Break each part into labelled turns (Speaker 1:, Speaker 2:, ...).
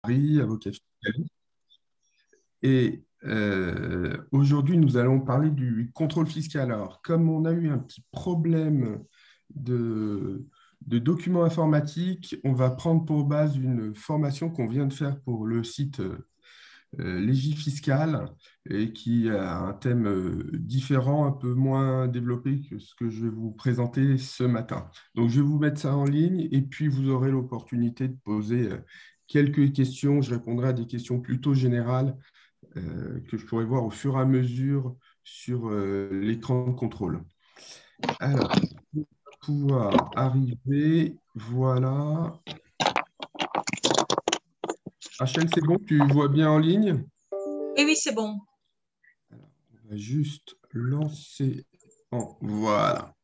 Speaker 1: Avocat fiscaliste. Et aujourd'hui, nous allons parler du contrôle fiscal. Alors, comme on a eu un petit problème de, de documents informatiques, on va prendre pour base une formation qu'on vient de faire pour le site Légifiscal et qui a un thème différent, un peu moins développé que ce que je vais vous présenter ce matin. Donc, je vais vous mettre ça en ligne et puis vous aurez l'opportunité de poser quelques questions. Je répondrai à des questions plutôt générales que je pourrais voir au fur et à mesure sur l'écran de contrôle. Alors, pour pouvoir arriver, voilà. Rachel, c'est bon, tu vois bien en ligne?
Speaker 2: Oui, oui, c'est bon.
Speaker 1: Alors, on va juste lancer en... Voilà.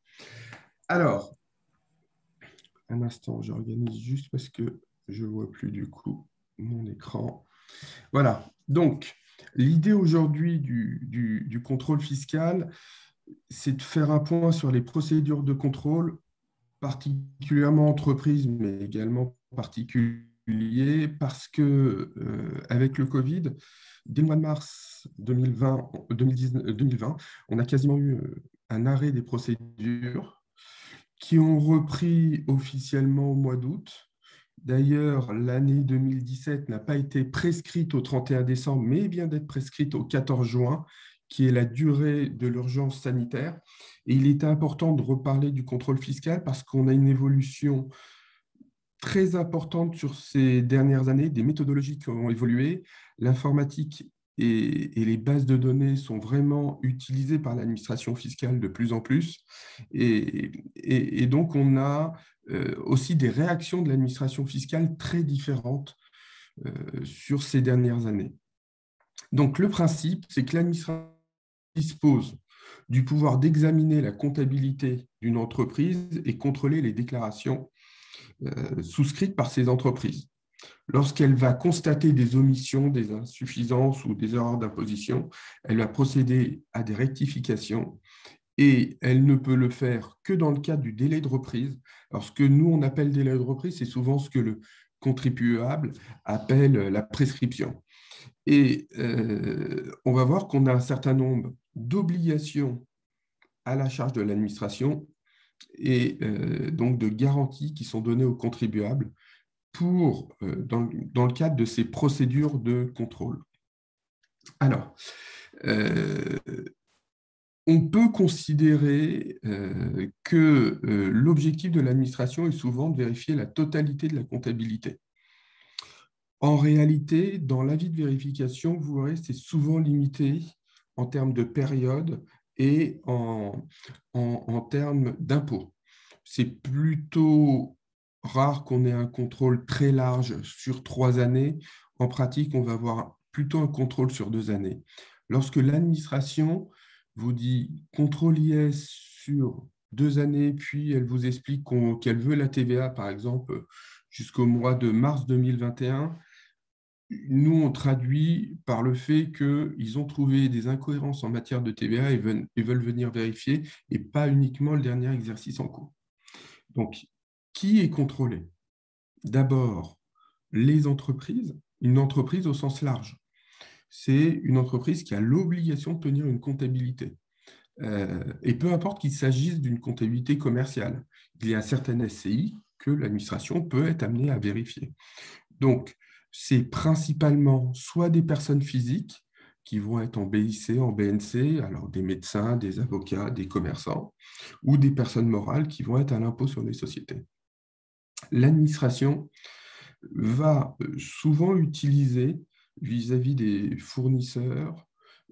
Speaker 1: Alors, un instant, j'organise juste parce que je ne vois plus du coup mon écran. Voilà. Donc, l'idée aujourd'hui du contrôle fiscal, c'est de faire un point sur les procédures de contrôle, particulièrement entreprises, mais également particuliers, parce que avec le Covid, dès le mois de mars 2020, 2020 on a quasiment eu un arrêt des procédures qui ont repris officiellement au mois d'août. D'ailleurs, l'année 2017 n'a pas été prescrite au 31 décembre, mais vient d'être prescrite au 14 juin, qui est la durée de l'urgence sanitaire. Et il était important de reparler du contrôle fiscal parce qu'on a une évolution très importante sur ces dernières années, des méthodologies qui ont évolué. L'informatique et les bases de données sont vraiment utilisées par l'administration fiscale de plus en plus. Et donc, on a aussi des réactions de l'administration fiscale très différentes sur ces dernières années. Donc, le principe, c'est que l'administration dispose du pouvoir d'examiner la comptabilité d'une entreprise et contrôler les déclarations souscrites par ces entreprises. Lorsqu'elle va constater des omissions, des insuffisances ou des erreurs d'imposition, elle va procéder à des rectifications et elle ne peut le faire que dans le cadre du délai de reprise. Alors, ce que nous, on appelle délai de reprise, c'est souvent ce que le contribuable appelle la prescription. Et on va voir qu'on a un certain nombre d'obligations à la charge de l'administration et donc de garanties qui sont données aux contribuables dans le cadre de ces procédures de contrôle. Alors, euh, on peut considérer que l'objectif de l'administration est souvent de vérifier la totalité de la comptabilité. En réalité, dans l'avis de vérification, vous verrez, c'est souvent limité en termes de période et en termes d'impôts. C'est plutôt rare qu'on ait un contrôle très large sur 3 années. En pratique, on va avoir plutôt un contrôle sur 2 années. Lorsque l'administration vous dit contrôle IS sur 2 années, puis elle vous explique qu'elle veut la TVA, par exemple, jusqu'au mois de mars 2021, nous, on traduit par le fait qu'ils ont trouvé des incohérences en matière de TVA et veulent venir vérifier, et pas uniquement le dernier exercice en cours. Donc, qui est contrôlé? D'abord, les entreprises, une entreprise au sens large. C'est une entreprise qui a l'obligation de tenir une comptabilité. Et peu importe qu'il s'agisse d'une comptabilité commerciale, il y a certaines SCI que l'administration peut être amenée à vérifier. Donc, c'est principalement soit des personnes physiques qui vont être en BIC, en BNC, alors des médecins, des avocats, des commerçants, ou des personnes morales qui vont être à l'impôt sur les sociétés. L'administration va souvent utiliser vis-à-vis des fournisseurs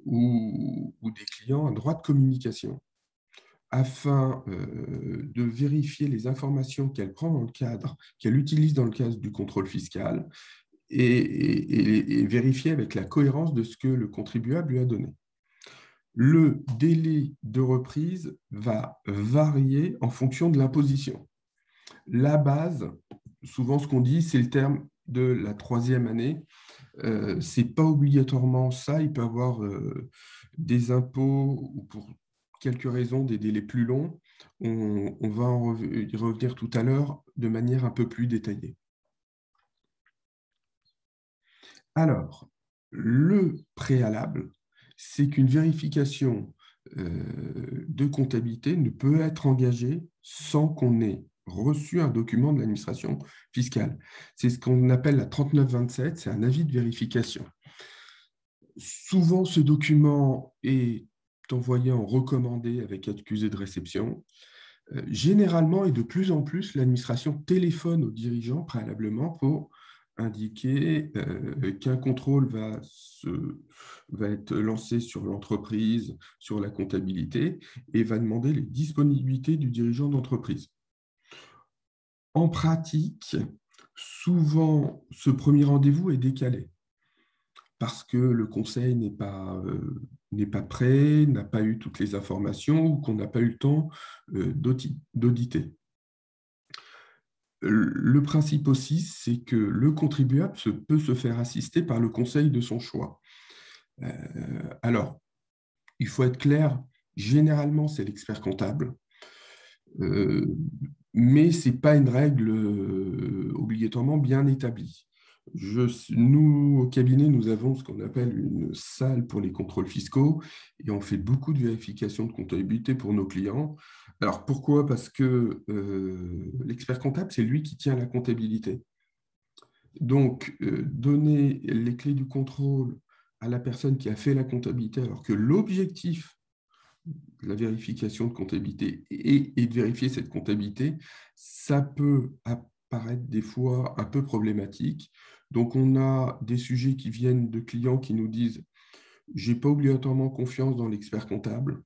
Speaker 1: ou des clients un droit de communication afin de vérifier les informations qu'elle prend dans le cadre, qu'elle utilise dans le cadre du contrôle fiscal et vérifier avec la cohérence de ce que le contribuable lui a donné. Le délai de reprise va varier en fonction de l'imposition. La base, souvent ce qu'on dit, c'est le terme de la 3e année. Ce n'est pas obligatoirement ça. Il peut y avoir des impôts ou pour quelques raisons des délais plus longs. On va y revenir tout à l'heure de manière un peu plus détaillée. Alors, le préalable, c'est qu'une vérification de comptabilité ne peut être engagée sans qu'on ait reçu un document de l'administration fiscale. C'est ce qu'on appelle la 3927, c'est un avis de vérification. Souvent, ce document est envoyé en recommandé avec accusé de réception. Généralement et de plus en plus, l'administration téléphone aux dirigeants préalablement pour indiquer qu'un contrôle va être lancé sur l'entreprise, sur la comptabilité, et va demander les disponibilités du dirigeant d'entreprise. En pratique, souvent, ce premier rendez-vous est décalé parce que le conseil n'est pas prêt, n'a pas eu toutes les informations ou qu'on n'a pas eu le temps d'auditer. Le principe aussi, c'est que le contribuable peut se faire assister par le conseil de son choix. Alors, il faut être clair, généralement, c'est l'expert comptable, mais ce n'est pas une règle obligatoirement bien établie. Nous, au cabinet, nous avons ce qu'on appelle une salle pour les contrôles fiscaux et on fait beaucoup de vérifications de comptabilité pour nos clients. Alors, pourquoi? Parce que l'expert comptable, c'est lui qui tient la comptabilité. Donc, donner les clés du contrôle à la personne qui a fait la comptabilité, alors que l'objectif de la vérification de comptabilité et de vérifier cette comptabilité, ça peut apparaître des fois un peu problématique. Donc, on a des sujets qui viennent de clients qui nous disent « j'ai pas obligatoirement confiance dans l'expert comptable,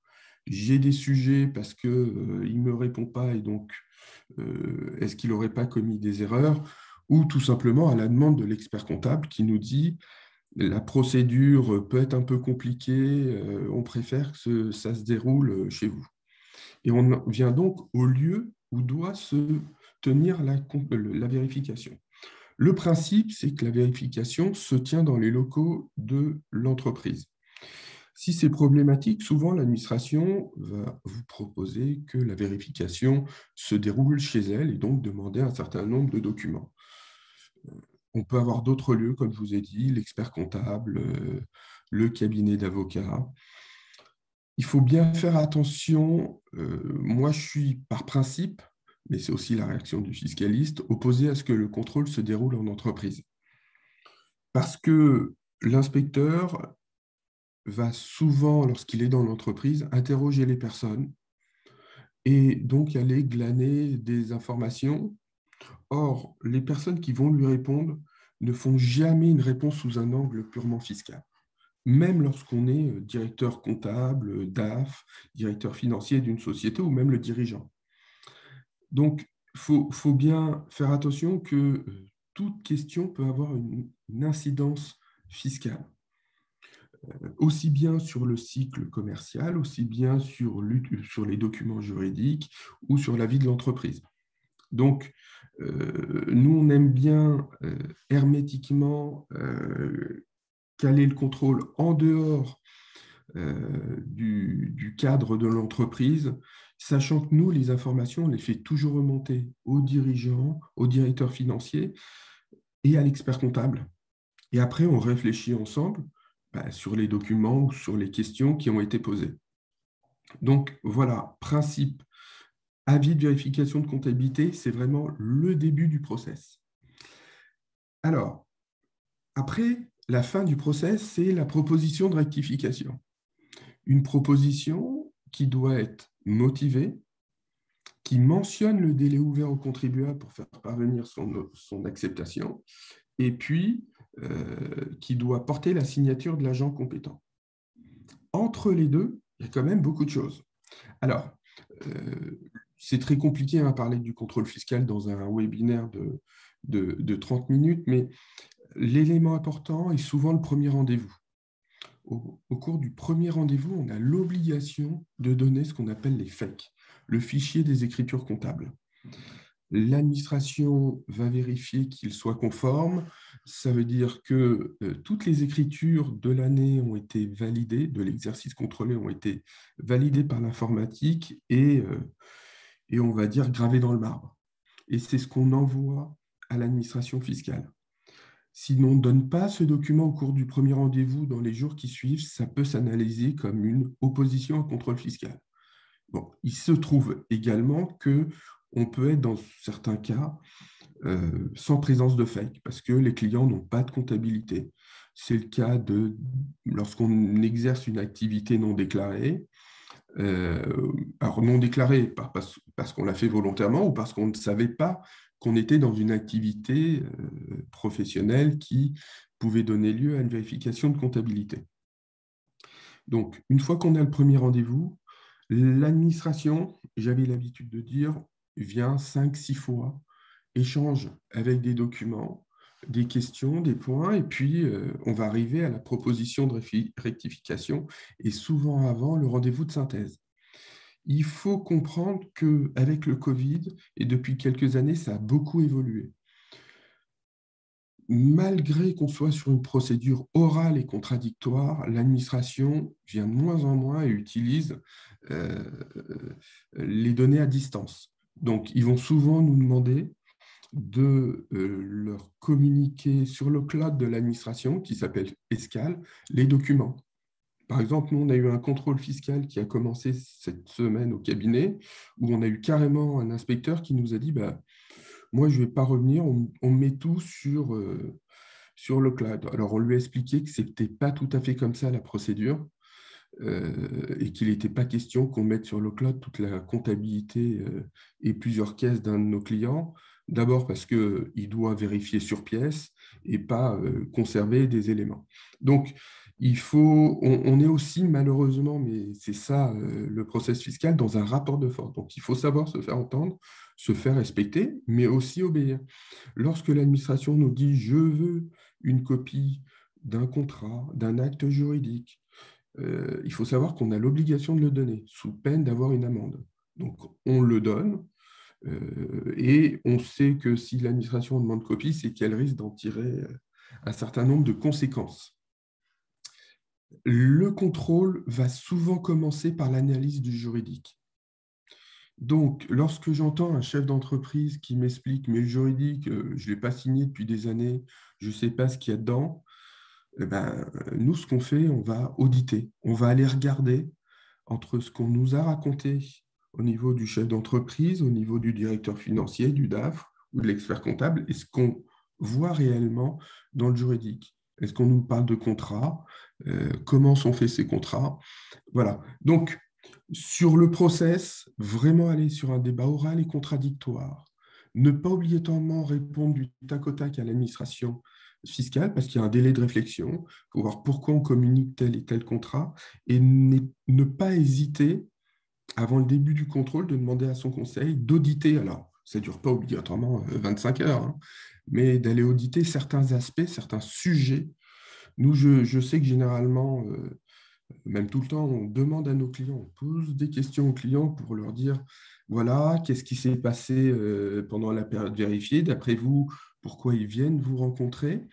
Speaker 1: j'ai des sujets parce qu'il ne me répond pas et donc est-ce qu'il n'aurait pas commis des erreurs ?» ou tout simplement à la demande de l'expert comptable qui nous dit la procédure peut être un peu compliquée, on préfère que ça se déroule chez vous. Et on vient donc au lieu où doit se tenir la vérification. Le principe, c'est que la vérification se tient dans les locaux de l'entreprise. Si c'est problématique, souvent l'administration va vous proposer que la vérification se déroule chez elle et donc demander un certain nombre de documents. On peut avoir d'autres lieux, comme je vous ai dit, l'expert comptable, le cabinet d'avocats. Il faut bien faire attention. Moi, je suis par principe, mais c'est aussi la réaction du fiscaliste, opposé à ce que le contrôle se déroule en entreprise. Parce que l'inspecteur va souvent, lorsqu'il est dans l'entreprise, interroger les personnes et donc aller glaner des informations. Or, les personnes qui vont lui répondre ne font jamais une réponse sous un angle purement fiscal. Même lorsqu'on est directeur comptable, DAF, directeur financier d'une société ou même le dirigeant. Donc, il faut bien faire attention que toute question peut avoir une incidence fiscale, aussi bien sur le cycle commercial, aussi bien sur les documents juridiques ou sur la vie de l'entreprise. Donc, nous, on aime bien hermétiquement caler le contrôle en dehors du cadre de l'entreprise, sachant que nous, les informations, on les fait toujours remonter aux dirigeants, aux directeurs financiers et à l'expert comptable. Et après, on réfléchit ensemble sur les documents ou sur les questions qui ont été posées. Donc, voilà, principe. Avis de vérification de comptabilité, c'est vraiment le début du process. Alors, après, la fin du process, c'est la proposition de rectification. Une proposition qui doit être motivée, qui mentionne le délai ouvert au contribuable pour faire parvenir son acceptation, et puis qui doit porter la signature de l'agent compétent. Entre les deux, il y a quand même beaucoup de choses. Alors, c'est très compliqué à parler du contrôle fiscal dans un webinaire de 30 minutes, mais l'élément important est souvent le premier rendez-vous. Au cours du premier rendez-vous, on a l'obligation de donner ce qu'on appelle les FEC, le fichier des écritures comptables. L'administration va vérifier qu'il soit conforme. Ça veut dire que toutes les écritures de l'année ont été validées, de l'exercice contrôlé ont été validées par l'informatique et on va dire gravées dans le marbre. Et c'est ce qu'on envoie à l'administration fiscale. Si l'on ne donne pas ce document au cours du premier rendez-vous dans les jours qui suivent, ça peut s'analyser comme une opposition à un contrôle fiscal. Bon, il se trouve également qu'on peut être dans certains cas sans présence de fake parce que les clients n'ont pas de comptabilité. C'est le cas lorsqu'on exerce une activité non déclarée. Alors non déclarée parce qu'on l'a fait volontairement ou parce qu'on ne savait pas qu'on était dans une activité professionnelle qui pouvait donner lieu à une vérification de comptabilité. Donc, une fois qu'on a le premier rendez-vous, l'administration, j'avais l'habitude de dire, vient 5-6 fois, échange avec des documents, des questions, des points, et puis on va arriver à la proposition de rectification, et souvent avant le rendez-vous de synthèse. Il faut comprendre qu'avec le Covid, et depuis quelques années, ça a beaucoup évolué. Malgré qu'on soit sur une procédure orale et contradictoire, l'administration vient de moins en moins et utilise euh, les données à distance. Donc, ils vont souvent nous demander de leur communiquer sur le cloud de l'administration, qui s'appelle Escale, les documents. Par exemple, nous, on a eu un contrôle fiscal qui a commencé cette semaine au cabinet, où on a eu carrément un inspecteur qui nous a dit bah, moi, je ne vais pas revenir, on met tout sur le cloud. Alors, on lui a expliqué que ce n'était pas tout à fait comme ça la procédure et qu'il n'était pas question qu'on mette sur le cloud toute la comptabilité et plusieurs caisses d'un de nos clients. D'abord parce qu'il doit vérifier sur pièce et pas conserver des éléments. Donc, on est aussi malheureusement, mais c'est ça le process fiscal, dans un rapport de force. Donc, il faut savoir se faire entendre, se faire respecter, mais aussi obéir. Lorsque l'administration nous dit « je veux une copie d'un contrat, d'un acte juridique », il faut savoir qu'on a l'obligation de le donner, sous peine d'avoir une amende. Donc, on le donne, et on sait que si l'administration demande copie, c'est qu'elle risque d'en tirer un certain nombre de conséquences. Le contrôle va souvent commencer par l'analyse du juridique. Donc, lorsque j'entends un chef d'entreprise qui m'explique « mais le juridique, je ne l'ai pas signé depuis des années, je ne sais pas ce qu'il y a dedans », eh ben, nous, ce qu'on fait, on va auditer, on va aller regarder entre ce qu'on nous a raconté au niveau du chef d'entreprise, au niveau du directeur financier, du DAF ou de l'expert comptable, et ce qu'on voit réellement dans le juridique. Est-ce qu'on nous parle de contrats? Comment sont faits ces contrats? Voilà. Donc, sur le process, vraiment aller sur un débat oral et contradictoire. Ne pas obligatoirement répondre du tac au tac à l'administration fiscale parce qu'il y a un délai de réflexion pour voir pourquoi on communique tel et tel contrat et ne pas hésiter, avant le début du contrôle, de demander à son conseil d'auditer. Alors, ça ne dure pas obligatoirement 25 heures, hein, mais d'aller auditer certains aspects, certains sujets. Nous, je sais que généralement, même tout le temps, on demande à nos clients, on pose des questions aux clients pour leur dire, voilà, qu'est-ce qui s'est passé pendant la période vérifiée, d'après vous, pourquoi ils viennent vous rencontrer.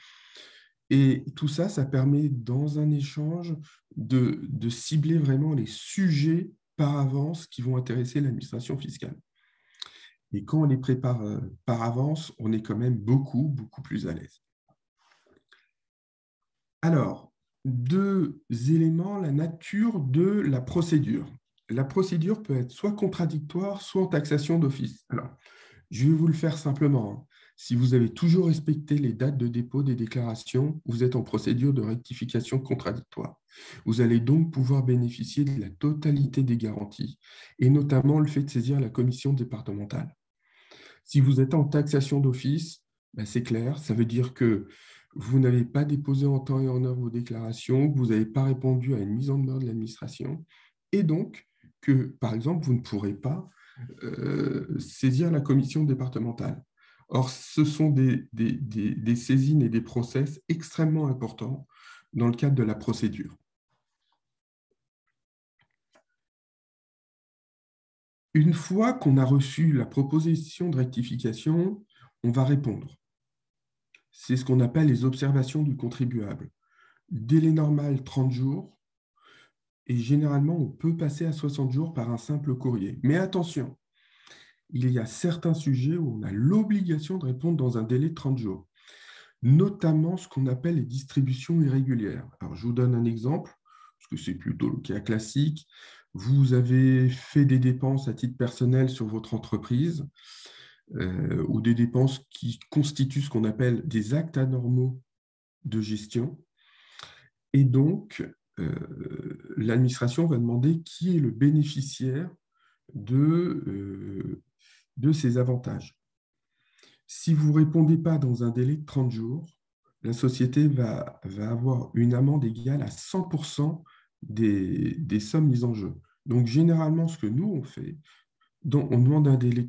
Speaker 1: Et tout ça, ça permet, dans un échange, de cibler vraiment les sujets par avance qui vont intéresser l'administration fiscale. Et quand on les prépare par avance, on est quand même beaucoup plus à l'aise. Alors, deux éléments, la nature de la procédure. La procédure peut être soit contradictoire, soit en taxation d'office. Alors, je vais vous le faire simplement, hein. Si vous avez toujours respecté les dates de dépôt des déclarations, vous êtes en procédure de rectification contradictoire. Vous allez donc pouvoir bénéficier de la totalité des garanties, et notamment le fait de saisir la commission départementale. Si vous êtes en taxation d'office, ben c'est clair, ça veut dire que vous n'avez pas déposé en temps et en heure vos déclarations, que vous n'avez pas répondu à une mise en demeure de l'administration, et donc que, par exemple, vous ne pourrez pas saisir la commission départementale. Or, ce sont des saisines et des process extrêmement importants dans le cadre de la procédure. Une fois qu'on a reçu la proposition de rectification, on va répondre. C'est ce qu'on appelle les observations du contribuable. Délai normal, 30 jours, et généralement, on peut passer à 60 jours par un simple courrier. Mais attention, il y a certains sujets où on a l'obligation de répondre dans un délai de 30 jours. notamment ce qu'on appelle les distributions irrégulières. Alors, je vous donne un exemple, parce que c'est plutôt le cas classique. Vous avez fait des dépenses à titre personnel sur votre entreprise, ou des dépenses qui constituent ce qu'on appelle des actes anormaux de gestion. Et donc, l'administration va demander qui est le bénéficiaire de ces avantages. Si vous ne répondez pas dans un délai de 30 jours, la société va avoir une amende égale à 100% des sommes mises en jeu. Donc, généralement, ce que nous, on fait, on demande un délai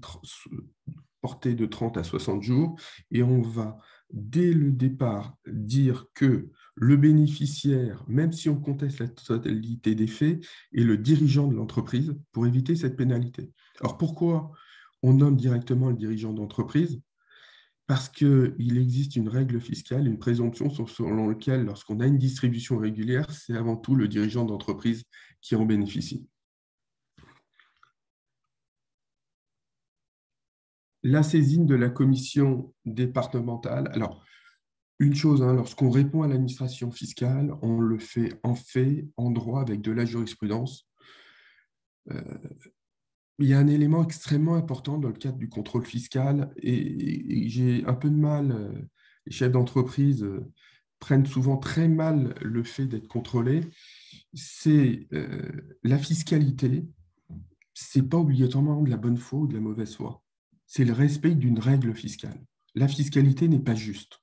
Speaker 1: porté de 30 à 60 jours et on va, dès le départ, dire que le bénéficiaire, même si on conteste la totalité des faits, est le dirigeant de l'entreprise pour éviter cette pénalité. Alors, pourquoi on nomme directement le dirigeant d'entreprise? Parce qu'il existe une règle fiscale, une présomption selon laquelle, lorsqu'on a une distribution régulière, c'est avant tout le dirigeant d'entreprise qui en bénéficie. La saisine de la commission départementale. Alors, une chose, lorsqu'on répond à l'administration fiscale, on le fait, en droit, avec de la jurisprudence. Il y a un élément extrêmement important dans le cadre du contrôle fiscal et j'ai un peu de mal, les chefs d'entreprise prennent souvent très mal le fait d'être contrôlés. C'est la fiscalité, ce n'est pas obligatoirement de la bonne foi ou de la mauvaise foi. C'est le respect d'une règle fiscale. La fiscalité n'est pas juste.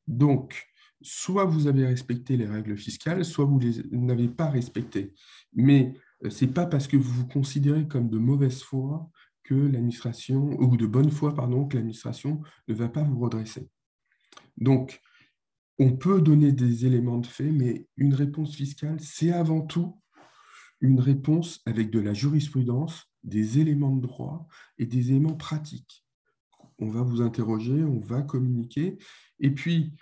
Speaker 1: Donc, soit vous avez respecté les règles fiscales, soit vous ne les n'avez pas respectées. Mais ce n'est pas parce que vous vous considérez comme de mauvaise foi que l'administration, ou de bonne foi, pardon, que l'administration ne va pas vous redresser. Donc, on peut donner des éléments de fait, mais une réponse fiscale, c'est avant tout une réponse avec de la jurisprudence, des éléments de droit et des éléments pratiques. On va vous interroger, on va communiquer. Et puis,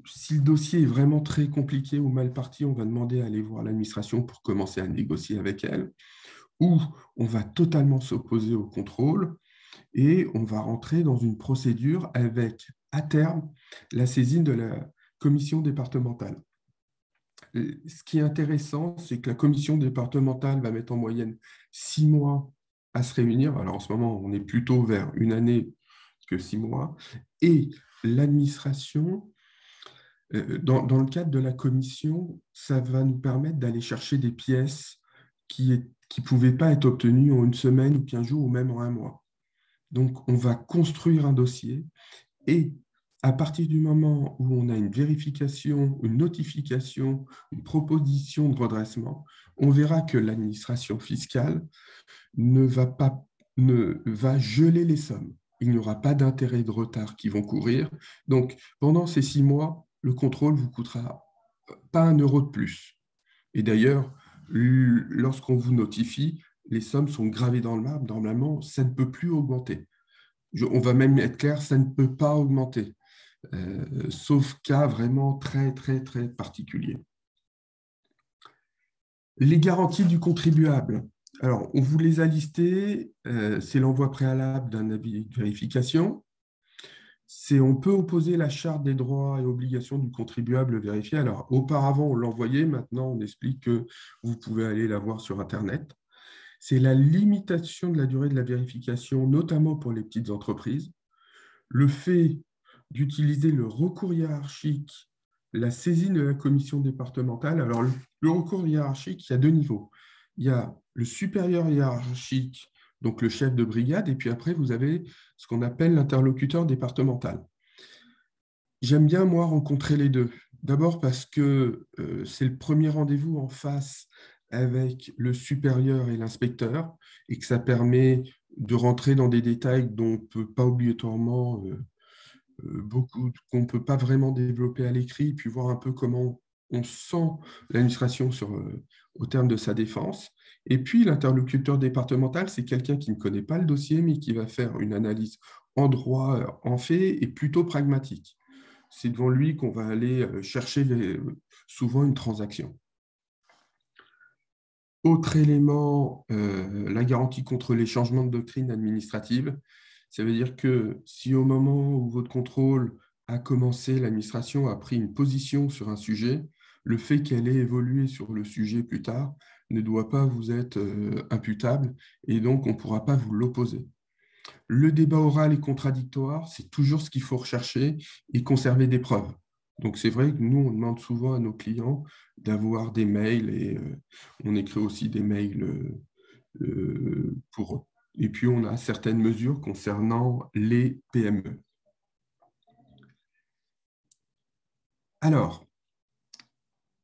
Speaker 1: si le dossier est vraiment très compliqué ou mal parti, on va demander à aller voir l'administration pour commencer à négocier avec elle. Ou on va totalement s'opposer au contrôle et on va rentrer dans une procédure avec, à terme, la saisine de la commission départementale. Ce qui est intéressant, c'est que la commission départementale va mettre en moyenne 6 mois à se réunir. Alors en ce moment, on est plutôt vers une année que 6 mois. Et l'administration, dans le cadre de la commission, ça va nous permettre d'aller chercher des pièces qui ne pouvaient pas être obtenues en une semaine ou 15 jours ou même en un mois. Donc, on va construire un dossier et à partir du moment où on a une vérification, une notification, une proposition de redressement, on verra que l'administration fiscale ne va geler les sommes. Il n'y aura pas d'intérêts de retard qui vont courir. Donc, pendant ces 6 mois, le contrôle vous coûtera pas un euro de plus. Et d'ailleurs, lorsqu'on vous notifie, les sommes sont gravées dans le marbre. Normalement, ça ne peut plus augmenter. On va même être clair, ça ne peut pas augmenter, sauf cas vraiment très, très, très particuliers. Les garanties du contribuable. Alors, on vous les a listées. C'est l'envoi préalable d'un avis de vérification. On peut opposer la charte des droits et obligations du contribuable vérifié. Alors, auparavant, on l'envoyait. Maintenant, on explique que vous pouvez aller la voir sur Internet. C'est la limitation de la durée de la vérification, notamment pour les petites entreprises. Le fait d'utiliser le recours hiérarchique, la saisine de la commission départementale. Alors, le recours hiérarchique, il y a 2 niveaux. Il y a le supérieur hiérarchique, donc le chef de brigade, et puis après, vous avez ce qu'on appelle l'interlocuteur départemental. J'aime bien, moi, rencontrer les deux. D'abord parce que c'est le premier rendez-vous en face avec le supérieur et l'inspecteur, et que ça permet de rentrer dans des détails dont on ne peut pas obligatoirement beaucoup, qu'on ne peut pas vraiment développer à l'écrit, puis voir un peu comment on sent l'administration au terme de sa défense. Et puis, l'interlocuteur départemental, c'est quelqu'un qui ne connaît pas le dossier, mais qui va faire une analyse en droit, en fait, et plutôt pragmatique. C'est devant lui qu'on va aller chercher souvent une transaction. Autre élément, la garantie contre les changements de doctrine administrative. Ça veut dire que si au moment où votre contrôle a commencé, l'administration a pris une position sur un sujet, le fait qu'elle ait évolué sur le sujet plus tard ne doit pas vous être imputable et donc on ne pourra pas vous l'opposer. Le débat oral et contradictoire, c'est toujours ce qu'il faut rechercher et conserver des preuves. Donc c'est vrai que nous, on demande souvent à nos clients d'avoir des mails et on écrit aussi des mails pour eux. Et puis on a certaines mesures concernant les PME. Alors,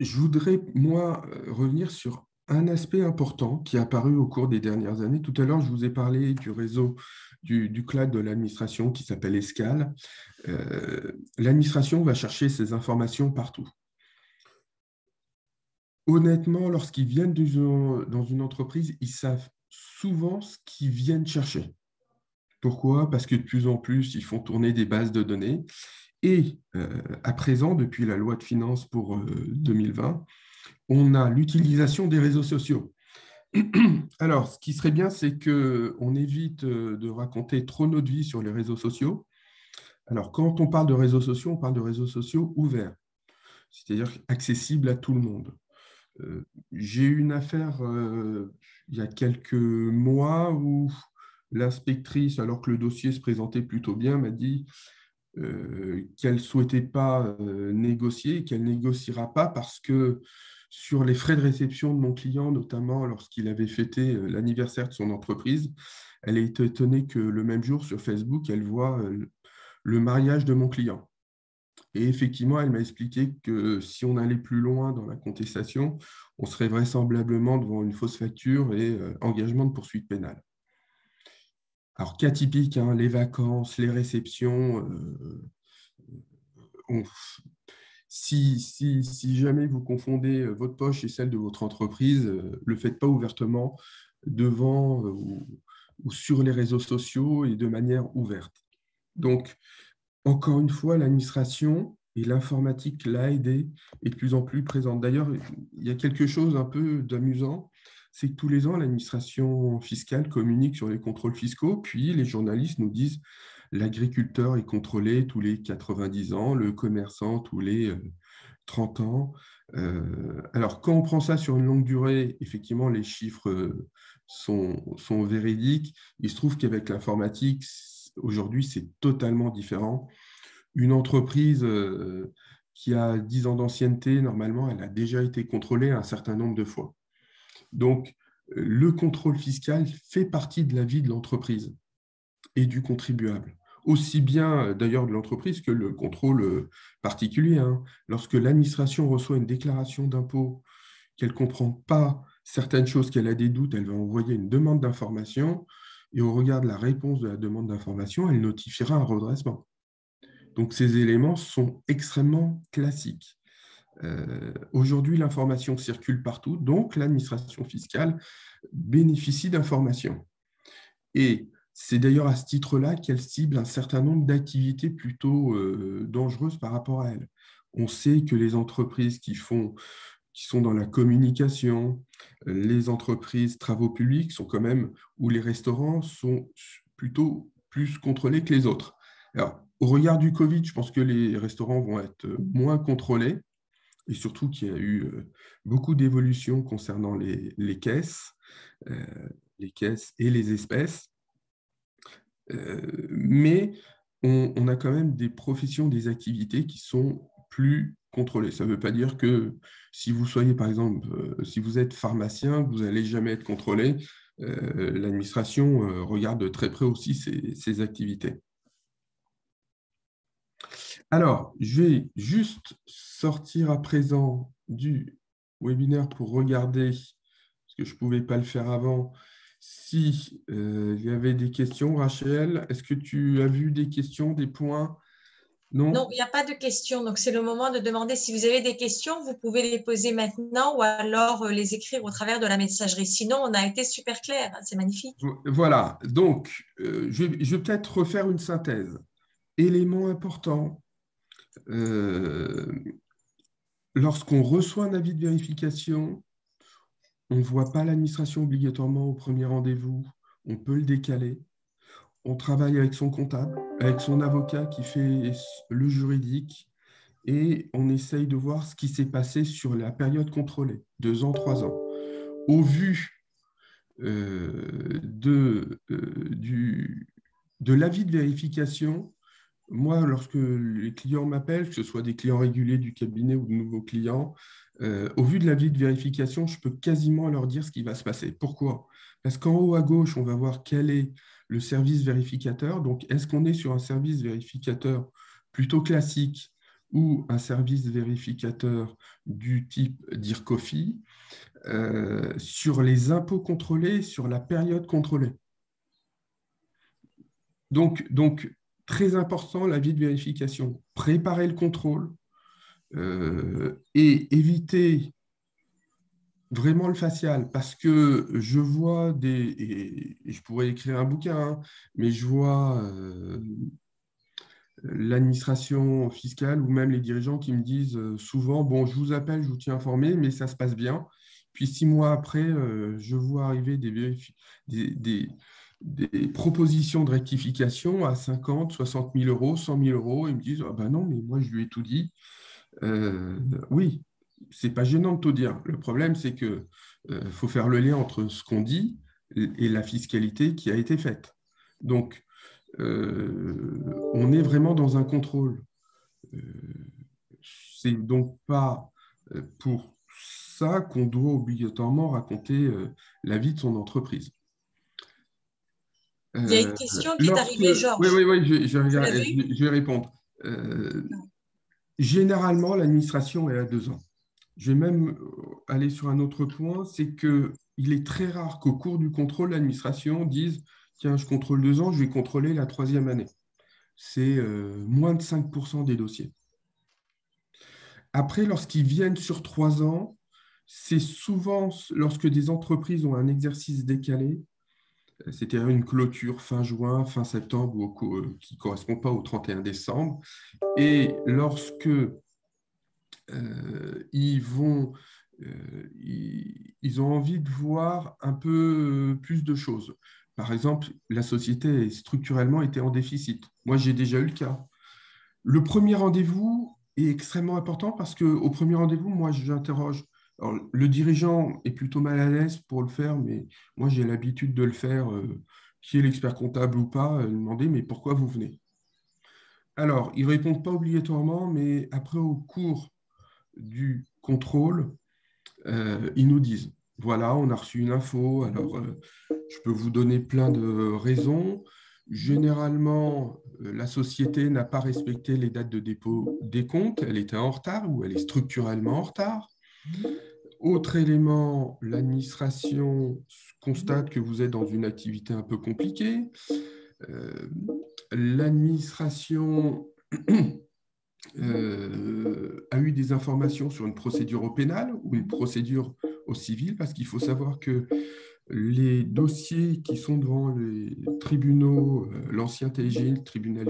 Speaker 1: je voudrais, moi, revenir sur un aspect important qui est apparu au cours des dernières années. Tout à l'heure, je vous ai parlé du réseau du cloud de l'administration qui s'appelle Escale. L'administration va chercher ces informations partout. Honnêtement, lorsqu'ils viennent dans une entreprise, ils savent souvent ce qu'ils viennent chercher. Pourquoi? Parce que de plus en plus, ils font tourner des bases de données. Et à présent, depuis la loi de finances pour 2020, on a l'utilisation des réseaux sociaux. Alors, ce qui serait bien, c'est qu'on évite de raconter trop notre vie sur les réseaux sociaux. Alors, quand on parle de réseaux sociaux, on parle de réseaux sociaux ouverts, c'est-à-dire accessibles à tout le monde. J'ai eu une affaire il y a quelques mois où l'inspectrice, alors que le dossier se présentait plutôt bien, m'a dit qu'elle ne souhaitait pas négocier, qu'elle ne négociera pas parce que sur les frais de réception de mon client, notamment lorsqu'il avait fêté l'anniversaire de son entreprise, elle a été étonnée que le même jour sur Facebook, elle voit le mariage de mon client. Et effectivement, elle m'a expliqué que si on allait plus loin dans la contestation, on serait vraisemblablement devant une fausse facture et engagement de poursuite pénale. Alors, cas typique, hein, les vacances, les réceptions, si jamais vous confondez votre poche et celle de votre entreprise, ne le faites pas ouvertement devant ou sur les réseaux sociaux et de manière ouverte. Donc, encore une fois, l'administration et l'informatique l'a aidé est de plus en plus présente. D'ailleurs, il y a quelque chose un peu d'amusant, c'est que tous les ans, l'administration fiscale communique sur les contrôles fiscaux, puis les journalistes nous disent l'agriculteur est contrôlé tous les 90 ans, le commerçant tous les 30 ans. Alors, quand on prend ça sur une longue durée, effectivement, les chiffres sont véridiques. Il se trouve qu'avec l'informatique, aujourd'hui, c'est totalement différent. Une entreprise qui a 10 ans d'ancienneté, normalement, elle a déjà été contrôlée un certain nombre de fois. Donc, le contrôle fiscal fait partie de la vie de l'entreprise et du contribuable. Aussi bien d'ailleurs de l'entreprise que le contrôle particulier. Hein. Lorsque l'administration reçoit une déclaration d'impôt, qu'elle ne comprend pas certaines choses, qu'elle a des doutes, elle va envoyer une demande d'information et au regard de la réponse de la demande d'information, elle notifiera un redressement. Donc ces éléments sont extrêmement classiques. Aujourd'hui, l'information circule partout, donc l'administration fiscale bénéficie d'informations. Et c'est d'ailleurs à ce titre-là qu'elle cible un certain nombre d'activités plutôt dangereuses par rapport à elle. On sait que les entreprises qui sont dans la communication, les entreprises travaux publics sont quand même, où les restaurants sont plutôt plus contrôlés que les autres. Alors, au regard du Covid, je pense que les restaurants vont être moins contrôlés et surtout qu'il y a eu beaucoup d'évolutions concernant les caisses et les espèces. Mais on a quand même des professions, des activités qui sont plus contrôlées. Ça ne veut pas dire que si vous soyez, par exemple, si vous êtes pharmacien, vous n'allez jamais être contrôlé. L'administration regarde de très près aussi ces activités. Alors, je vais juste sortir à présent du webinaire pour regarder, parce que je ne pouvais pas le faire avant, si il y avait des questions. Rachel, est-ce que tu as vu des questions, des points? Non?
Speaker 2: Non, il n'y a pas de questions. Donc, c'est le moment de demander si vous avez des questions. Vous pouvez les poser maintenant ou alors les écrire au travers de la messagerie. Sinon, on a été super clair. C'est magnifique.
Speaker 1: Voilà. Donc, je vais peut-être refaire une synthèse. Élément important, lorsqu'on reçoit un avis de vérification, on ne voit pas l'administration obligatoirement au premier rendez-vous. On peut le décaler. on travaille avec son comptable, avec son avocat qui fait le juridique, et on essaye de voir ce qui s'est passé sur la période contrôlée, 2 ans, 3 ans. Au vu de l'avis de vérification, moi, lorsque les clients m'appellent, que ce soit des clients réguliers du cabinet ou de nouveaux clients, au vu de l'avis de vérification, je peux quasiment leur dire ce qui va se passer. Pourquoi? Parce qu'en haut à gauche, on va voir quel est le service vérificateur. Donc, est-ce qu'on est sur un service vérificateur plutôt classique ou un service vérificateur du type DIRCOFI, sur les impôts contrôlés, sur la période contrôlée. Donc, très important, l'avis de vérification. Préparer le contrôle et éviter vraiment le facial, parce que je vois et je pourrais écrire un bouquin, hein, mais je vois l'administration fiscale ou même les dirigeants qui me disent souvent, bon, je vous appelle, je vous tiens informé, mais ça se passe bien. Puis 6 mois après, je vois arriver des propositions de rectification à 50, 60 000 euros, 100 000 euros. Ils me disent, ah ben non, mais moi, je lui ai tout dit. Oui, c'est pas gênant de tout dire. Le problème, c'est que faut faire le lien entre ce qu'on dit et la fiscalité qui a été faite. Donc, on est vraiment dans un contrôle. Euh, c'est donc pas pour ça qu'on doit obligatoirement raconter la vie de son entreprise.
Speaker 2: Il y a une question qui est
Speaker 1: Lorsque,
Speaker 2: arrivée,
Speaker 1: oui,
Speaker 2: Georges.
Speaker 1: oui, oui,
Speaker 2: Vous l'avez?
Speaker 1: je vais répondre. Généralement, l'administration est à 2 ans. Je vais même aller sur un autre point, c'est qu'il est très rare qu'au cours du contrôle, l'administration dise, tiens, je contrôle 2 ans, je vais contrôler la 3e année. C'est moins de 5% des dossiers. Après, lorsqu'ils viennent sur 3 ans, c'est souvent lorsque des entreprises ont un exercice décalé, c'est-à-dire une clôture fin juin, fin septembre, qui ne correspond pas au 31 décembre. Et lorsque ils ont envie de voir un peu plus de choses. Par exemple, la société structurellement était en déficit. Moi, j'ai déjà eu le cas. Le premier rendez-vous est extrêmement important parce qu'au premier rendez-vous, moi, j'interroge. Alors, le dirigeant est plutôt mal à l'aise pour le faire, mais moi, j'ai l'habitude de le faire, qui est l'expert comptable ou pas, demander, mais pourquoi vous venez? Alors, ils ne répondent pas obligatoirement, mais après, au cours du contrôle, ils nous disent, voilà, on a reçu une info, alors je peux vous donner plein de raisons. Généralement, la société n'a pas respecté les dates de dépôt des comptes, elle était en retard ou elle est structurellement en retard. Autre élément, l'administration constate que vous êtes dans une activité un peu compliquée. L'administration a eu des informations sur une procédure au pénal ou une procédure au civil, parce qu'il faut savoir que les dossiers qui sont devant les tribunaux, l'ancien TG, le tribunal